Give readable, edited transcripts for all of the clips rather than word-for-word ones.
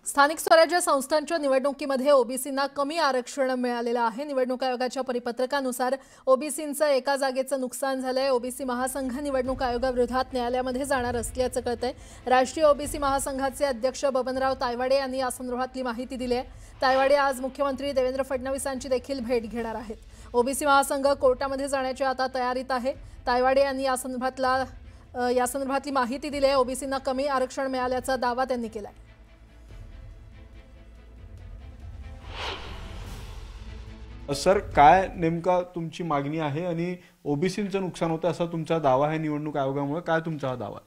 स्थानिक स्वराज्य संस्थांच्या निवडणुकीमध्ये ओबीसींना कमी आरक्षण मिळालेलं आहे। निवडणूक आयोगाच्या परिपत्रकानुसार ओबीसींचं एका जागेचं नुकसान झालंय। ओबीसी महासंघ निवडणूक आयोगाविरोधात न्यायालयामध्ये जाणार असल्याचं कळतंय। राष्ट्रीय ओबीसी महासंघाचे अध्यक्ष बबनराव तायवाडे यांनी या संदर्भातली माहिती दिली आहे। तायवाडे आज मुख्यमंत्री देवेंद्र फडणवीसांची देखील भेट घेणार आहेत। ओबीसी महासंघ कोर्टामध्ये जाण्याची आता तयारीत आहे। तायवाडे यांनी या संदर्भातली माहिती दिली आहे। ओबीसींना कमी आरक्षण मिळाल्याचा दावा त्यांनी केलाय। सर, काय नेमका तुमची मागणी आहे आणि ओबीसींचं नुकसान होतं असा तुमचा दावा आहे निवडणूक आयोगामुळे? काय तुमचा हा दावा?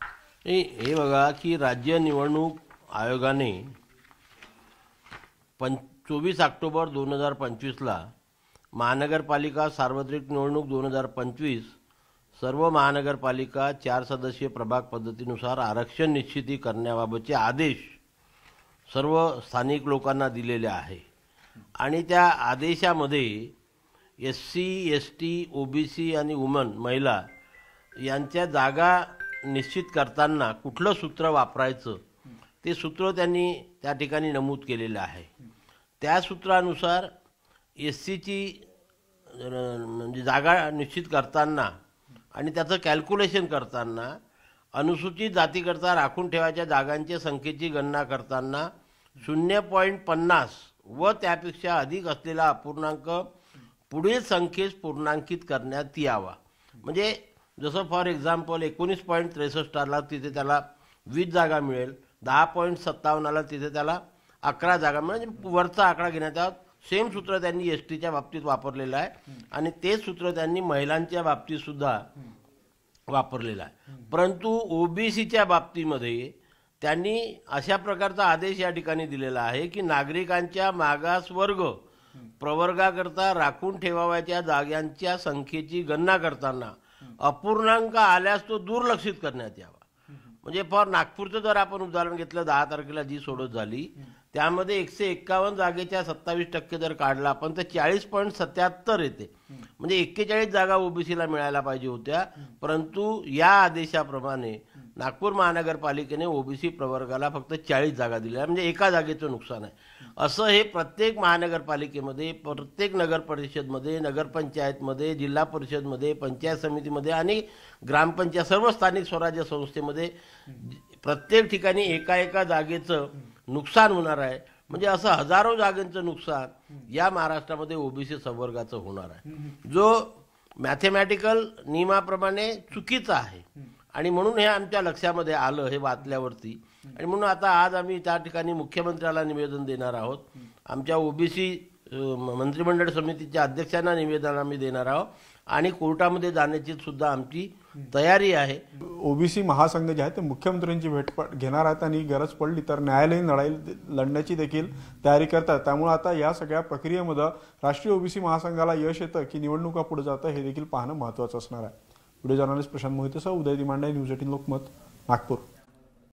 हे बघा की राज्य निवडणूक आयोगाने 24 ऑक्टोबर 2025 ला महानगरपालिका सार्वत्रिक निवडणूक 2025 सर्व महानगरपालिका 4 सदस्यीय प्रभाग पद्धतीनुसार आरक्षण निश्चिती करण्याबाबतचे आदेश सर्व स्थानिक लोकांना दिलेले आहे। आणि त्या आदेशामध्ये एससी, एसटी, ओबीसी आणि वुमन महिला यांच्या जागा निश्चित करताना कुठलं सूत्र वापरायचं ते सूत्र त्यांनी त्या ठिकाणी नमूद केलेलं आहे। त्या सूत्रानुसार एससीची म्हणजे जागा निश्चित करताना आणि त्याचं कॅल्क्युलेशन करताना अनुसूचित जातीकरता राखून ठेवायच्या जागांच्या संख्येची गणना करताना 0.50 व त्यापेक्षा अधिक असलेला अपूर्णांक पुढील संख्येस पूर्णांकित करण्यात यावा। म्हणजे जसं फॉर एक्झाम्पल 19.63 ला तिथे त्याला 20 जागा मिळेल, 10.57 ला तिथे त्याला 11 जागा मिळेल। वरचा आकडा घेण्यात यावा। सेम सूत्र त्यांनी एसटीच्या बाबतीत वापरलेलं आहे आणि तेच सूत्र त्यांनी महिलांच्या बाबतीत सुद्धा वापरलेलं आहे। परंतु ओबीसीच्या बाबतीमध्ये त्यांनी अशा प्रकारचा आदेश या ठिकाणी दिलेला आहे की नागरिकांच्या मागासवर्ग प्रवर्गाकरता राखून ठेवावयाच्या जागांच्या संख्येची गणना करताना अपूर्णांक आल्यास तो दुर्लक्षित करण्यात यावा। म्हणजे फॉर नागपूरचं जर आपण उदाहरण घेतलं, 10 तारखेला जी सोडत झाली त्यामध्ये 151 जागेच्या 27% जर काढला आपण तर 40.77 येते। म्हणजे 41 जागा ओबीसीला मिळायला पाहिजे होत्या, परंतु या आदेशाप्रमाणे नागपूर महानगरपालिकेने ओबीसी प्रवर्गाला फक्त 40 जागा दिल्या, म्हणजे एका जागेचं नुकसान आहे। असं हे प्रत्येक महानगरपालिकेमध्ये, प्रत्येक नगर परिषदमध्ये, नगरपंचायतमध्ये, जिल्हा परिषदमध्ये, पंचायत समितीमध्ये आणि ग्रामपंचायत सर्व स्थानिक स्वराज्य संस्थेमध्ये प्रत्येक ठिकाणी एका जागेचं नुकसान होणार आहे। म्हणजे असं हजारो जागांचं नुकसान या महाराष्ट्रामध्ये ओबीसी संवर्गाचं होणार आहे, जो मॅथमॅटिकल नियमाप्रमाणे चुकीचं आहे। आणि म्हणून हे आमच्या लक्षामध्ये आलं हे वाचल्यावरती, आणि म्हणून आता आज आम्ही त्या ठिकाणी मुख्यमंत्र्याला निवेदन देणार आहोत। आमच्या ओबीसी मंत्रिमंडळ समितीच्या अध्यक्षांना निवेदन आम्ही देणार आहोत आणि कोर्टामध्ये जाण्याची सुद्धा आमची तयारी आहे। ओबीसी महासंघ जे आहे ते मुख्यमंत्र्यांची भेट घेणार आहेत आणि गरज पडली तर न्यायालयीन लढाई लढण्याची देखील तयारी करतात। त्यामुळे आता या सगळ्या प्रक्रियेमध्ये राष्ट्रीय ओबीसी महासंघाला यश येतं की निवडणुका पुढे जातं हे देखील पाहणं महत्त्वाचं असणार आहे। व्हिडिओ जर्नलिस्ट प्रशांत मोहितेसह उदय दिमांडे, न्यूज 18 लोकमत, नागपूर।